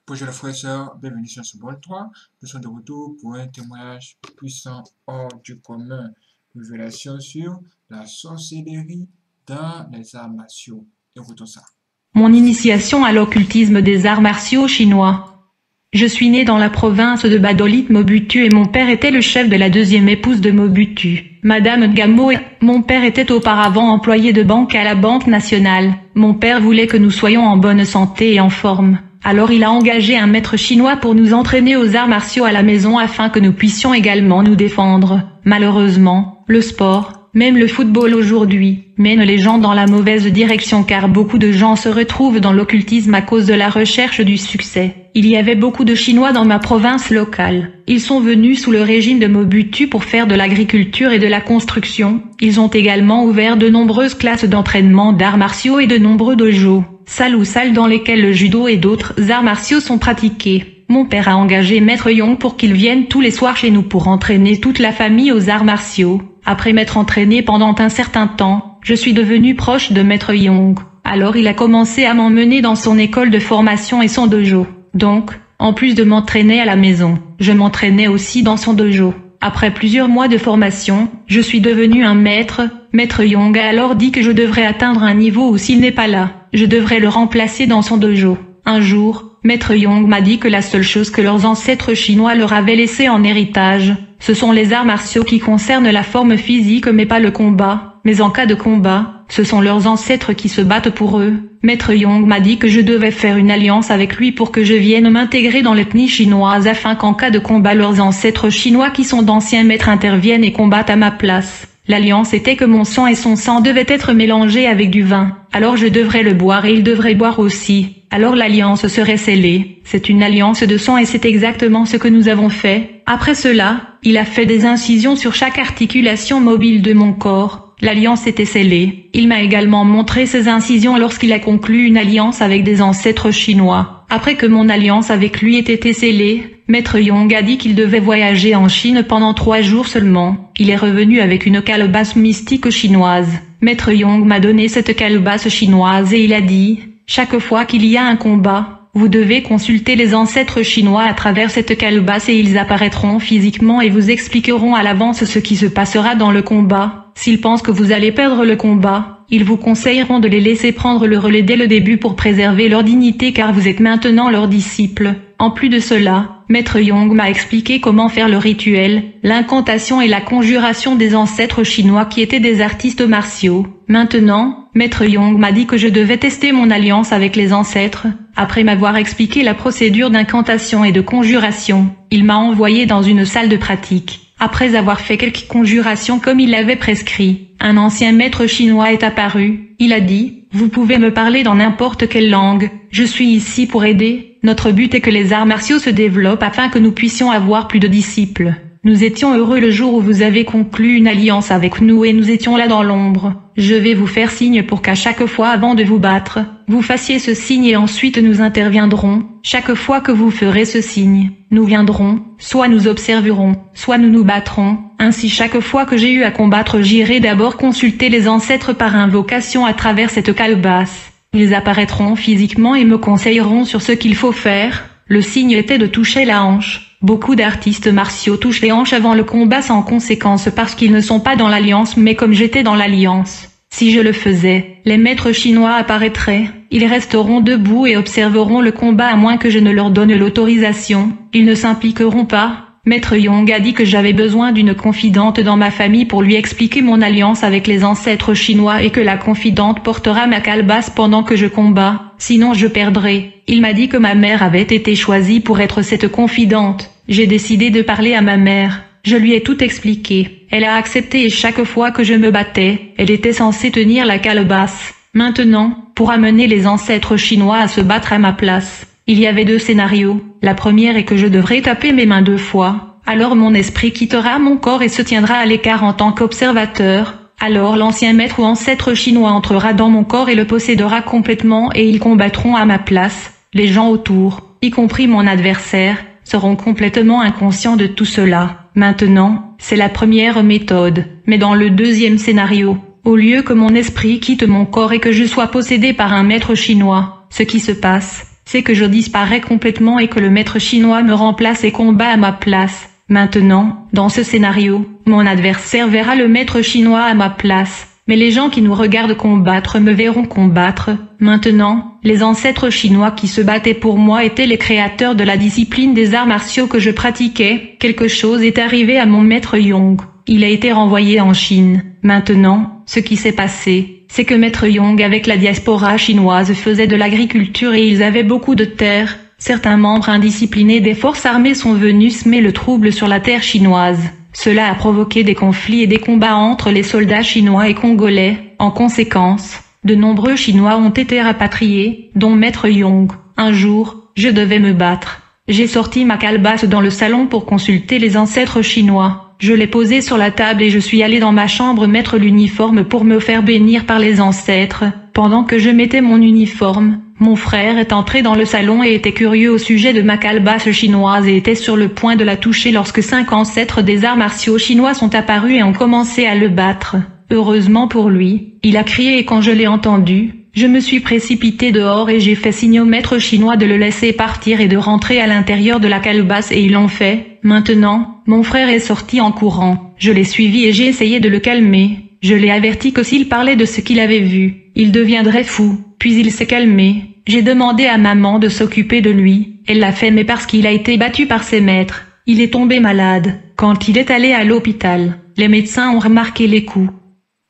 Bonjour les frères et sœurs, bienvenue sur ce bon 3. Nous sommes de retour pour un témoignage puissant hors du commun. Révélation sur la sorcellerie dans les arts martiaux. Écoutons ça. Mon initiation à l'occultisme des arts martiaux chinois. Je suis né dans la province de Badolit Mobutu et mon père était le chef de la deuxième épouse de Mobutu, Madame Ngamo. Mon père était auparavant employé de banque à la Banque nationale. Mon père voulait que nous soyons en bonne santé et en forme. Alors il a engagé un maître chinois pour nous entraîner aux arts martiaux à la maison afin que nous puissions également nous défendre. Malheureusement, le sport, même le football aujourd'hui, mène les gens dans la mauvaise direction car beaucoup de gens se retrouvent dans l'occultisme à cause de la recherche du succès. Il y avait beaucoup de Chinois dans ma province locale. Ils sont venus sous le régime de Mobutu pour faire de l'agriculture et de la construction. Ils ont également ouvert de nombreuses classes d'entraînement d'arts martiaux et de nombreux dojos, salles ou salles dans lesquelles le judo et d'autres arts martiaux sont pratiqués. Mon père a engagé Maître Yong pour qu'il vienne tous les soirs chez nous pour entraîner toute la famille aux arts martiaux. Après m'être entraîné pendant un certain temps, je suis devenu proche de Maître Yong. Alors il a commencé à m'emmener dans son école de formation et son dojo. Donc, en plus de m'entraîner à la maison, je m'entraînais aussi dans son dojo. Après plusieurs mois de formation, je suis devenu un maître. Maître Yong a alors dit que je devrais atteindre un niveau où s'il n'est pas là, je devrais le remplacer dans son dojo. Un jour, Maître Yong m'a dit que la seule chose que leurs ancêtres chinois leur avaient laissée en héritage, ce sont les arts martiaux qui concernent la forme physique mais pas le combat. Mais en cas de combat, ce sont leurs ancêtres qui se battent pour eux. Maître Yong m'a dit que je devais faire une alliance avec lui pour que je vienne m'intégrer dans l'ethnie chinoise afin qu'en cas de combat leurs ancêtres chinois qui sont d'anciens maîtres interviennent et combattent à ma place. L'alliance était que mon sang et son sang devaient être mélangés avec du vin. Alors je devrais le boire et il devrait boire aussi. Alors l'alliance serait scellée. C'est une alliance de sang et c'est exactement ce que nous avons fait. Après cela, il a fait des incisions sur chaque articulation mobile de mon corps. L'alliance était scellée. Il m'a également montré ces incisions lorsqu'il a conclu une alliance avec des ancêtres chinois. Après que mon alliance avec lui ait été scellée, Maître Yong a dit qu'il devait voyager en Chine pendant 3 jours seulement. Il est revenu avec une calebasse mystique chinoise. Maître Yong m'a donné cette calebasse chinoise et il a dit, chaque fois qu'il y a un combat, vous devez consulter les ancêtres chinois à travers cette calebasse et ils apparaîtront physiquement et vous expliqueront à l'avance ce qui se passera dans le combat. S'ils pensent que vous allez perdre le combat, ils vous conseilleront de les laisser prendre le relais dès le début pour préserver leur dignité car vous êtes maintenant leurs disciples. En plus de cela, Maître Yong m'a expliqué comment faire le rituel, l'incantation et la conjuration des ancêtres chinois qui étaient des artistes martiaux. Maintenant, Maître Yong m'a dit que je devais tester mon alliance avec les ancêtres. Après m'avoir expliqué la procédure d'incantation et de conjuration, il m'a envoyé dans une salle de pratique. Après avoir fait quelques conjurations comme il l'avait prescrit, un ancien maître chinois est apparu. Il a dit, vous pouvez me parler dans n'importe quelle langue, je suis ici pour aider. Notre but est que les arts martiaux se développent afin que nous puissions avoir plus de disciples. Nous étions heureux le jour où vous avez conclu une alliance avec nous et nous étions là dans l'ombre. Je vais vous faire signe pour qu'à chaque fois avant de vous battre, vous fassiez ce signe et ensuite nous interviendrons. Chaque fois que vous ferez ce signe, nous viendrons, soit nous observerons, soit nous nous battrons. Ainsi chaque fois que j'ai eu à combattre j'irai d'abord consulter les ancêtres par invocation à travers cette calebasse. Ils apparaîtront physiquement et me conseilleront sur ce qu'il faut faire. Le signe était de toucher la hanche. Beaucoup d'artistes martiaux touchent les hanches avant le combat sans conséquence parce qu'ils ne sont pas dans l'alliance mais comme j'étais dans l'alliance. Si je le faisais, les maîtres chinois apparaîtraient, ils resteront debout et observeront le combat à moins que je ne leur donne l'autorisation, ils ne s'impliqueront pas. Maître Yong a dit que j'avais besoin d'une confidente dans ma famille pour lui expliquer mon alliance avec les ancêtres chinois et que la confidente portera ma calebasse pendant que je combats, sinon je perdrai. Il m'a dit que ma mère avait été choisie pour être cette confidente. J'ai décidé de parler à ma mère. Je lui ai tout expliqué. Elle a accepté et chaque fois que je me battais, elle était censée tenir la calebasse. Maintenant, pour amener les ancêtres chinois à se battre à ma place, il y avait 2 scénarios. La première est que je devrais taper mes mains 2 fois. Alors mon esprit quittera mon corps et se tiendra à l'écart en tant qu'observateur. Alors l'ancien maître ou ancêtre chinois entrera dans mon corps et le possédera complètement et ils combattront à ma place. Les gens autour, y compris mon adversaire, seront complètement inconscients de tout cela. Maintenant, c'est la première méthode. Mais dans le deuxième scénario, au lieu que mon esprit quitte mon corps et que je sois possédé par un maître chinois, ce qui se passe, c'est que je disparais complètement et que le maître chinois me remplace et combat à ma place. Maintenant, dans ce scénario, mon adversaire verra le maître chinois à ma place. Mais les gens qui nous regardent combattre me verront combattre. Maintenant, les ancêtres chinois qui se battaient pour moi étaient les créateurs de la discipline des arts martiaux que je pratiquais. Quelque chose est arrivé à mon maître Yong. Il a été renvoyé en Chine. Maintenant, ce qui s'est passé, c'est que maître Yong avec la diaspora chinoise faisait de l'agriculture et ils avaient beaucoup de terres. Certains membres indisciplinés des forces armées sont venus semer le trouble sur la terre chinoise. Cela a provoqué des conflits et des combats entre les soldats chinois et congolais. En conséquence, de nombreux Chinois ont été rapatriés, dont maître Yong. Un jour, je devais me battre. J'ai sorti ma calebasse dans le salon pour consulter les ancêtres chinois. Je l'ai posée sur la table et je suis allé dans ma chambre mettre l'uniforme pour me faire bénir par les ancêtres. Pendant que je mettais mon uniforme, mon frère est entré dans le salon et était curieux au sujet de ma calebasse chinoise et était sur le point de la toucher lorsque 5 ancêtres des arts martiaux chinois sont apparus et ont commencé à le battre. Heureusement pour lui, il a crié et quand je l'ai entendu, je me suis précipité dehors et j'ai fait signe au maître chinois de le laisser partir et de rentrer à l'intérieur de la calebasse et ils l'ont fait. Maintenant, mon frère est sorti en courant. Je l'ai suivi et j'ai essayé de le calmer. Je l'ai averti que s'il parlait de ce qu'il avait vu, il deviendrait fou. Puis il s'est calmé. J'ai demandé à maman de s'occuper de lui. Elle l'a fait mais parce qu'il a été battu par ses maîtres. Il est tombé malade. Quand il est allé à l'hôpital, les médecins ont remarqué les coups.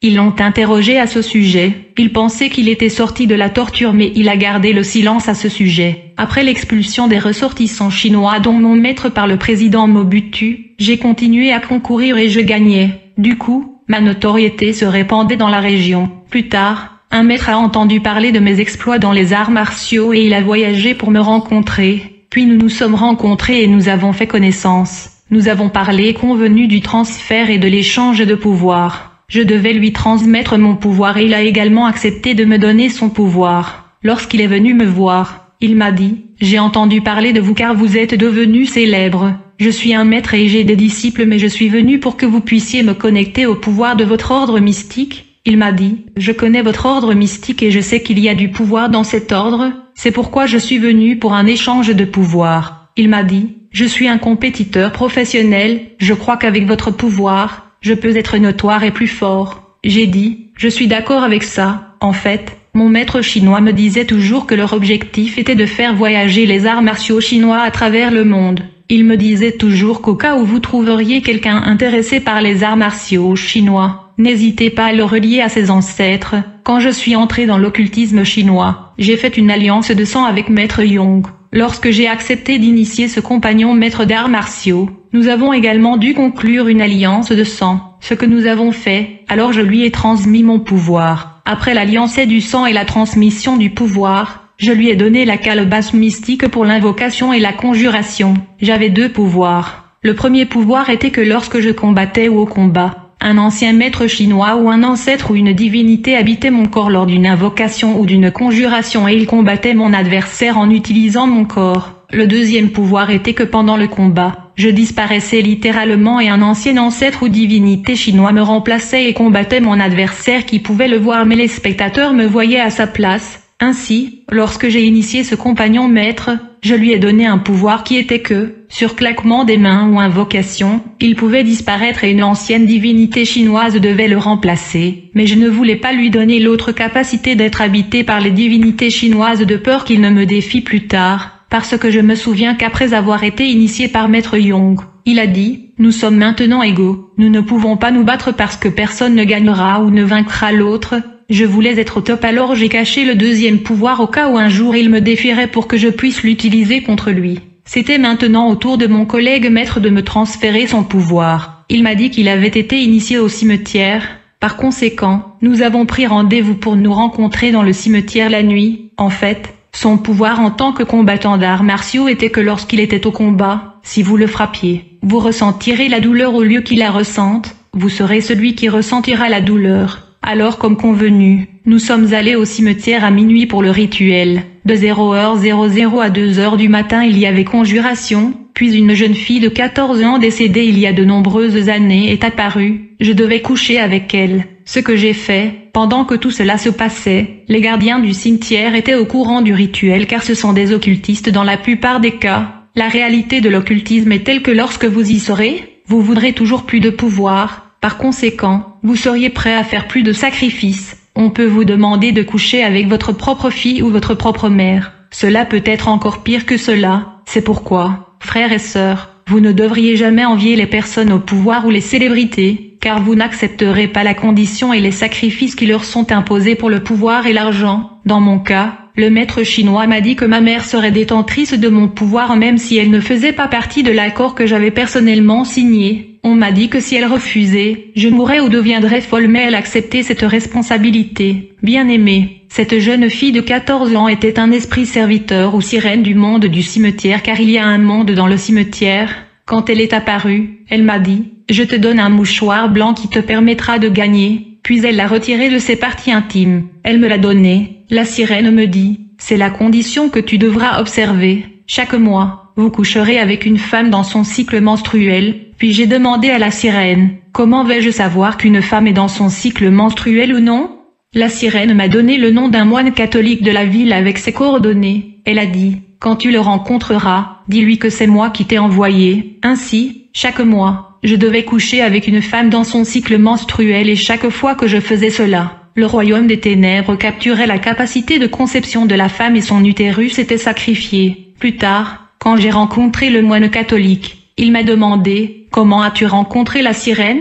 Ils l'ont interrogé à ce sujet. Il pensait qu'il était sorti de la torture mais il a gardé le silence à ce sujet. Après l'expulsion des ressortissants chinois dont mon maître par le président Mobutu, j'ai continué à concourir et je gagnais. Du coup, ma notoriété se répandait dans la région. Plus tard, un maître a entendu parler de mes exploits dans les arts martiaux et il a voyagé pour me rencontrer. Puis nous nous sommes rencontrés et nous avons fait connaissance. Nous avons parlé et convenu du transfert et de l'échange de pouvoir. Je devais lui transmettre mon pouvoir et il a également accepté de me donner son pouvoir. Lorsqu'il est venu me voir, il m'a dit « J'ai entendu parler de vous car vous êtes devenu célèbre. Je suis un maître et j'ai des disciples mais je suis venu pour que vous puissiez me connecter au pouvoir de votre ordre mystique. » Il m'a dit « Je connais votre ordre mystique et je sais qu'il y a du pouvoir dans cet ordre, c'est pourquoi je suis venu pour un échange de pouvoir. » Il m'a dit « Je suis un compétiteur professionnel, je crois qu'avec votre pouvoir, je peux être notoire et plus fort. » J'ai dit « Je suis d'accord avec ça. » En fait, mon maître chinois me disait toujours que leur objectif était de faire voyager les arts martiaux chinois à travers le monde. Il me disait toujours qu'au cas où vous trouveriez quelqu'un intéressé par les arts martiaux chinois, n'hésitez pas à le relier à ses ancêtres. Quand je suis entré dans l'occultisme chinois, j'ai fait une alliance de sang avec maître Yong. Lorsque j'ai accepté d'initier ce compagnon maître d'arts martiaux, nous avons également dû conclure une alliance de sang. Ce que nous avons fait, alors je lui ai transmis mon pouvoir. Après l'alliance du sang et la transmission du pouvoir, je lui ai donné la calebasse mystique pour l'invocation et la conjuration. J'avais 2 pouvoirs. Le premier pouvoir était que lorsque je combattais ou au combat, un ancien maître chinois ou un ancêtre ou une divinité habitait mon corps lors d'une invocation ou d'une conjuration et il combattait mon adversaire en utilisant mon corps. Le deuxième pouvoir était que pendant le combat, je disparaissais littéralement et un ancien ancêtre ou divinité chinois me remplaçait et combattait mon adversaire qui pouvait le voir mais les spectateurs me voyaient à sa place. Ainsi, lorsque j'ai initié ce compagnon maître, je lui ai donné un pouvoir qui était que, sur claquement des mains ou invocation, il pouvait disparaître et une ancienne divinité chinoise devait le remplacer. Mais je ne voulais pas lui donner l'autre capacité d'être habité par les divinités chinoises de peur qu'il ne me défie plus tard, parce que je me souviens qu'après avoir été initié par maître Yong, il a dit « Nous sommes maintenant égaux, nous ne pouvons pas nous battre parce que personne ne gagnera ou ne vaincra l'autre. » Je voulais être au top alors j'ai caché le deuxième pouvoir au cas où un jour il me défierait pour que je puisse l'utiliser contre lui. C'était maintenant au tour de mon collègue maître de me transférer son pouvoir. Il m'a dit qu'il avait été initié au cimetière. Par conséquent, nous avons pris rendez-vous pour nous rencontrer dans le cimetière la nuit. En fait, son pouvoir en tant que combattant d'arts martiaux était que lorsqu'il était au combat, si vous le frappiez, vous ressentirez la douleur au lieu qu'il la ressente, vous serez celui qui ressentira la douleur. Alors comme convenu, nous sommes allés au cimetière à minuit pour le rituel. De 0h00 à 2h du matin il y avait conjuration, puis une jeune fille de 14 ans décédée il y a de nombreuses années est apparue, je devais coucher avec elle. ce que j'ai fait. Pendant que tout cela se passait, les gardiens du cimetière étaient au courant du rituel car ce sont des occultistes dans la plupart des cas. La réalité de l'occultisme est telle que lorsque vous y serez, vous voudrez toujours plus de pouvoir. Par conséquent, vous seriez prêt à faire plus de sacrifices. On peut vous demander de coucher avec votre propre fille ou votre propre mère. Cela peut être encore pire que cela. C'est pourquoi, frères et sœurs, vous ne devriez jamais envier les personnes au pouvoir ou les célébrités, car vous n'accepterez pas la condition et les sacrifices qui leur sont imposés pour le pouvoir et l'argent. Dans mon cas, le maître chinois m'a dit que ma mère serait détentrice de mon pouvoir même si elle ne faisait pas partie de l'accord que j'avais personnellement signé. On m'a dit que si elle refusait, je mourrais ou deviendrais folle, mais elle acceptait cette responsabilité. Bien aimée, cette jeune fille de 14 ans était un esprit serviteur ou sirène du monde du cimetière car il y a un monde dans le cimetière. Quand elle est apparue, elle m'a dit « Je te donne un mouchoir blanc qui te permettra de gagner ». Puis elle l'a retiré de ses parties intimes. Elle me l'a donné. La sirène me dit « C'est la condition que tu devras observer. Chaque mois, vous coucherez avec une femme dans son cycle menstruel. » Puis j'ai demandé à la sirène « Comment vais-je savoir qu'une femme est dans son cycle menstruel ou non ?» La sirène m'a donné le nom d'un moine catholique de la ville avec ses coordonnées. Elle a dit « Quand tu le rencontreras, dis-lui que c'est moi qui t'ai envoyé. » Ainsi, chaque mois, je devais coucher avec une femme dans son cycle menstruel et chaque fois que je faisais cela, le royaume des ténèbres capturait la capacité de conception de la femme et son utérus était sacrifié. Plus tard, quand j'ai rencontré le moine catholique, il m'a demandé « Comment as-tu rencontré la sirène ?»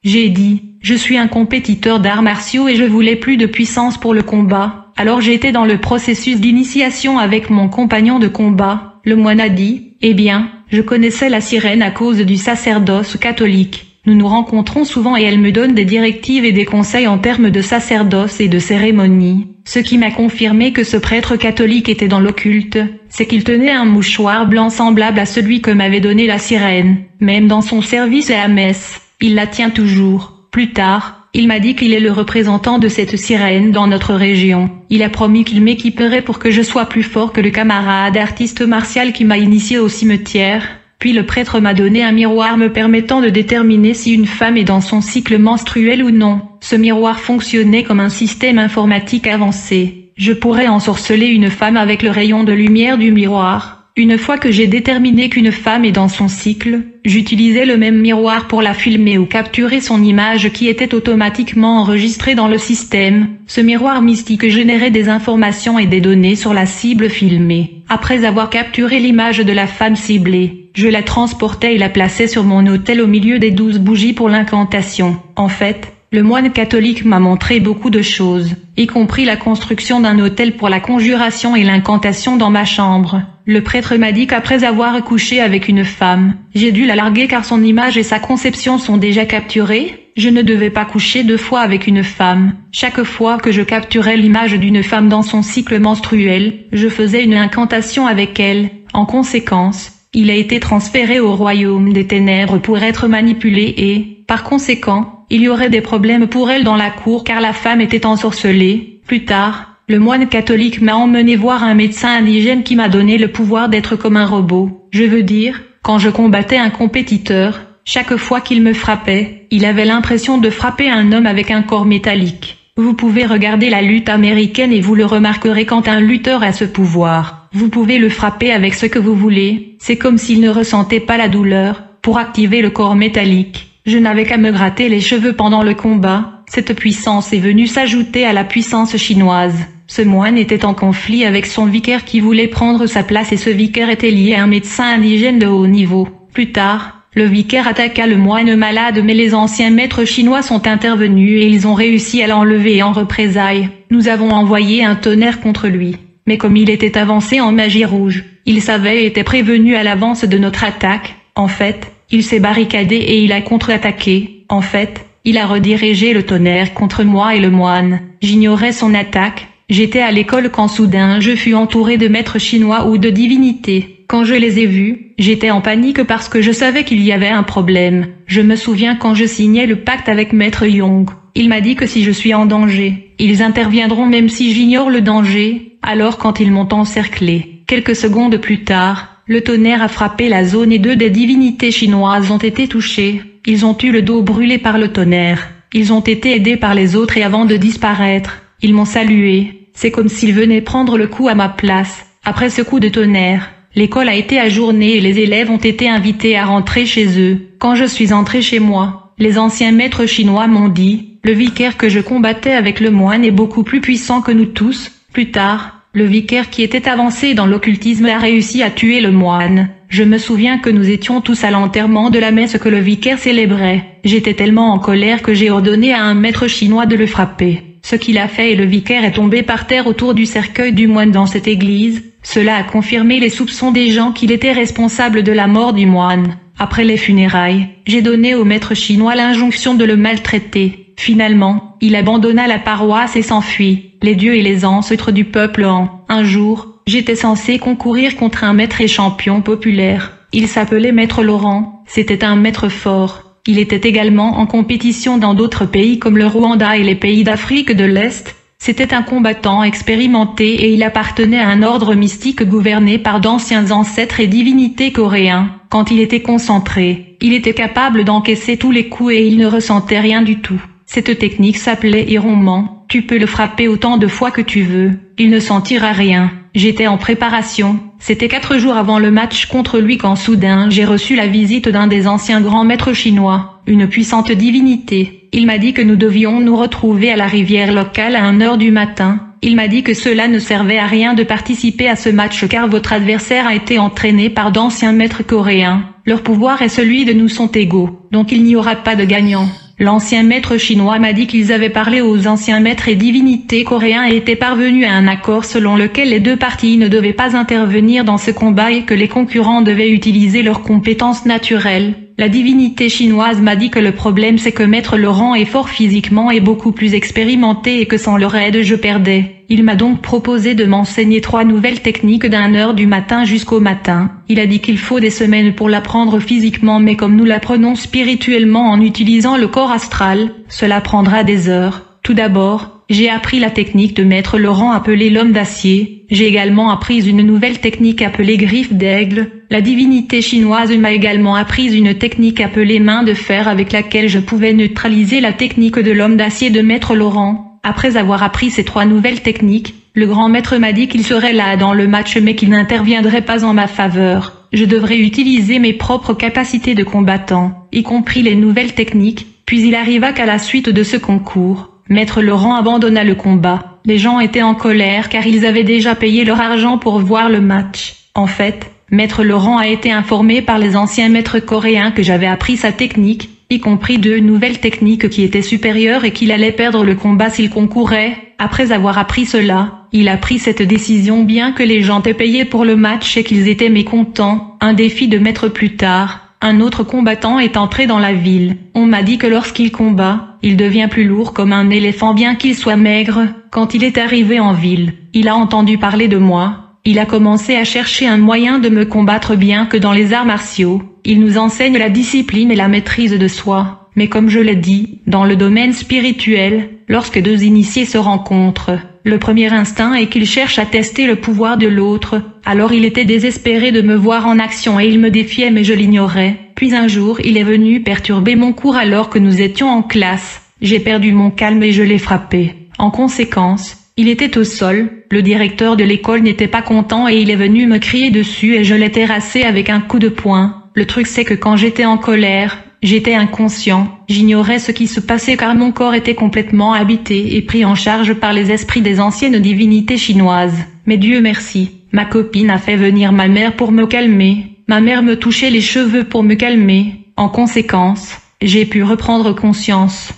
J'ai dit « Je suis un compétiteur d'arts martiaux et je voulais plus de puissance pour le combat. » Alors j'étais dans le processus d'initiation avec mon compagnon de combat. Le moine a dit « Eh bien, je connaissais la sirène à cause du sacerdoce catholique. Nous nous rencontrons souvent et elle me donne des directives et des conseils en termes de sacerdoce et de cérémonie. Ce qui m'a confirmé que ce prêtre catholique était dans l'occulte, c'est qu'il tenait un mouchoir blanc semblable à celui que m'avait donné la sirène. Même dans son service à la messe, il la tient toujours. Plus tard, il m'a dit qu'il est le représentant de cette sirène dans notre région. Il a promis qu'il m'équiperait pour que je sois plus fort que le camarade artiste martial qui m'a initié au cimetière. Puis le prêtre m'a donné un miroir me permettant de déterminer si une femme est dans son cycle menstruel ou non. Ce miroir fonctionnait comme un système informatique avancé. Je pourrais ensorceler une femme avec le rayon de lumière du miroir. Une fois que j'ai déterminé qu'une femme est dans son cycle, j'utilisais le même miroir pour la filmer ou capturer son image qui était automatiquement enregistrée dans le système. Ce miroir mystique générait des informations et des données sur la cible filmée. Après avoir capturé l'image de la femme ciblée, je la transportais et la plaçais sur mon autel au milieu des 12 bougies pour l'incantation. En fait, le moine catholique m'a montré beaucoup de choses, y compris la construction d'un autel pour la conjuration et l'incantation dans ma chambre. Le prêtre m'a dit qu'après avoir couché avec une femme, j'ai dû la larguer car son image et sa conception sont déjà capturées. Je ne devais pas coucher 2 fois avec une femme. Chaque fois que je capturais l'image d'une femme dans son cycle menstruel, je faisais une incantation avec elle. En conséquence, il a été transféré au royaume des ténèbres pour être manipulé et, par conséquent, il y aurait des problèmes pour elle dans la cour car la femme était ensorcelée. Plus tard, le moine catholique m'a emmené voir un médecin indigène qui m'a donné le pouvoir d'être comme un robot. Je veux dire, quand je combattais un compétiteur, chaque fois qu'il me frappait, il avait l'impression de frapper un homme avec un corps métallique. Vous pouvez regarder la lutte américaine et vous le remarquerez quand un lutteur a ce pouvoir. Vous pouvez le frapper avec ce que vous voulez, c'est comme s'il ne ressentait pas la douleur. Pour activer le corps métallique, je n'avais qu'à me gratter les cheveux pendant le combat. Cette puissance est venue s'ajouter à la puissance chinoise. Ce moine était en conflit avec son vicaire qui voulait prendre sa place et ce vicaire était lié à un médecin indigène de haut niveau. Plus tard, le vicaire attaqua le moine malade mais les anciens maîtres chinois sont intervenus et ils ont réussi à l'enlever en représailles. Nous avons envoyé un tonnerre contre lui. Mais comme il était avancé en magie rouge, il savait et était prévenu à l'avance de notre attaque. En fait, il s'est barricadé et il a contre-attaqué. En fait, il a redirigé le tonnerre contre moi et le moine. J'ignorais son attaque. J'étais à l'école quand soudain je fus entouré de maîtres chinois ou de divinités. Quand je les ai vus, j'étais en panique parce que je savais qu'il y avait un problème. Je me souviens quand je signais le pacte avec Maître Young. Il m'a dit que si je suis en danger, ils interviendront même si j'ignore le danger. Alors quand ils m'ont encerclé, quelques secondes plus tard, le tonnerre a frappé la zone et 2 des divinités chinoises ont été touchées. Ils ont eu le dos brûlé par le tonnerre. Ils ont été aidés par les autres et avant de disparaître, ils m'ont salué. C'est comme s'ils venaient prendre le coup à ma place. Après ce coup de tonnerre, l'école a été ajournée et les élèves ont été invités à rentrer chez eux. Quand je suis entré chez moi, les anciens maîtres chinois m'ont dit, le vicaire que je combattais avec le moine est beaucoup plus puissant que nous tous. Plus tard, le vicaire qui était avancé dans l'occultisme a réussi à tuer le moine. Je me souviens que nous étions tous à l'enterrement de la messe que le vicaire célébrait. J'étais tellement en colère que j'ai ordonné à un maître chinois de le frapper. Ce qu'il a fait et le vicaire est tombé par terre autour du cercueil du moine dans cette église. Cela a confirmé les soupçons des gens qu'il était responsable de la mort du moine. Après les funérailles, j'ai donné au maître chinois l'injonction de le maltraiter. Finalement, il abandonna la paroisse et s'enfuit. Les dieux et les ancêtres du peuple un jour, j'étais censé concourir contre un maître et champion populaire. Il s'appelait Maître Laurent, c'était un maître fort. Il était également en compétition dans d'autres pays comme le Rwanda et les pays d'Afrique de l'Est. C'était un combattant expérimenté et il appartenait à un ordre mystique gouverné par d'anciens ancêtres et divinités coréens. Quand il était concentré, il était capable d'encaisser tous les coups et il ne ressentait rien du tout. Cette technique s'appelait éronnement. Tu peux le frapper autant de fois que tu veux. Il ne sentira rien. J'étais en préparation. C'était 4 jours avant le match contre lui quand soudain j'ai reçu la visite d'un des anciens grands maîtres chinois, une puissante divinité. Il m'a dit que nous devions nous retrouver à la rivière locale à 1h du matin. Il m'a dit que cela ne servait à rien de participer à ce match car votre adversaire a été entraîné par d'anciens maîtres coréens. Leur pouvoir et celui de nous sont égaux, donc il n'y aura pas de gagnant. L'ancien maître chinois m'a dit qu'ils avaient parlé aux anciens maîtres et divinités coréens et étaient parvenus à un accord selon lequel les deux parties ne devaient pas intervenir dans ce combat et que les concurrents devaient utiliser leurs compétences naturelles. La divinité chinoise m'a dit que le problème c'est que Maître Laurent est fort physiquement et beaucoup plus expérimenté et que sans leur aide je perdais. Il m'a donc proposé de m'enseigner 3 nouvelles techniques d'1h du matin jusqu'au matin. Il a dit qu'il faut des semaines pour l'apprendre physiquement mais comme nous l'apprenons spirituellement en utilisant le corps astral, cela prendra des heures. Tout d'abord, j'ai appris la technique de Maître Laurent appelée l'homme d'acier. J'ai également appris une nouvelle technique appelée griffe d'aigle. La divinité chinoise m'a également appris une technique appelée main de fer avec laquelle je pouvais neutraliser la technique de l'homme d'acier de Maître Laurent. Après avoir appris ces 3 nouvelles techniques, le grand maître m'a dit qu'il serait là dans le match mais qu'il n'interviendrait pas en ma faveur. Je devrais utiliser mes propres capacités de combattant, y compris les nouvelles techniques, puis il arriva qu'à la suite de ce concours, Maître Laurent abandonna le combat. Les gens étaient en colère car ils avaient déjà payé leur argent pour voir le match. En fait, Maître Laurent a été informé par les anciens maîtres coréens que j'avais appris sa technique, y compris 2 nouvelles techniques qui étaient supérieures et qu'il allait perdre le combat s'il concourait. Après avoir appris cela, il a pris cette décision bien que les gens aient payé pour le match et qu'ils étaient mécontents. Un défi de maître plus tard, un autre combattant est entré dans la ville. On m'a dit que lorsqu'il combat, il devient plus lourd comme un éléphant bien qu'il soit maigre. Quand il est arrivé en ville, il a entendu parler de moi. Il a commencé à chercher un moyen de me combattre bien que dans les arts martiaux, il nous enseigne la discipline et la maîtrise de soi. Mais comme je l'ai dit, dans le domaine spirituel, lorsque 2 initiés se rencontrent, le premier instinct est qu'ils cherchent à tester le pouvoir de l'autre. Alors il était désespéré de me voir en action et il me défiait mais je l'ignorais. Puis un jour il est venu perturber mon cours alors que nous étions en classe. J'ai perdu mon calme et je l'ai frappé. En conséquence, il était au sol, le directeur de l'école n'était pas content et il est venu me crier dessus et je l'ai terrassé avec un coup de poing. Le truc c'est que quand j'étais en colère, j'étais inconscient, j'ignorais ce qui se passait car mon corps était complètement habité et pris en charge par les esprits des anciennes divinités chinoises. Mais Dieu merci, ma copine a fait venir ma mère pour me calmer. Ma mère me touchait les cheveux pour me calmer. En conséquence, j'ai pu reprendre conscience.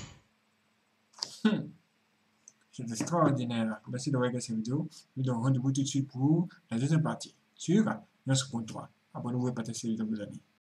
C'est extraordinaire. Merci de regarder cette vidéo. Nous donnons rendez-vous tout de suite pour la deuxième partie sur notre compte 3. Abonnez-vous et partagez avec vos amis.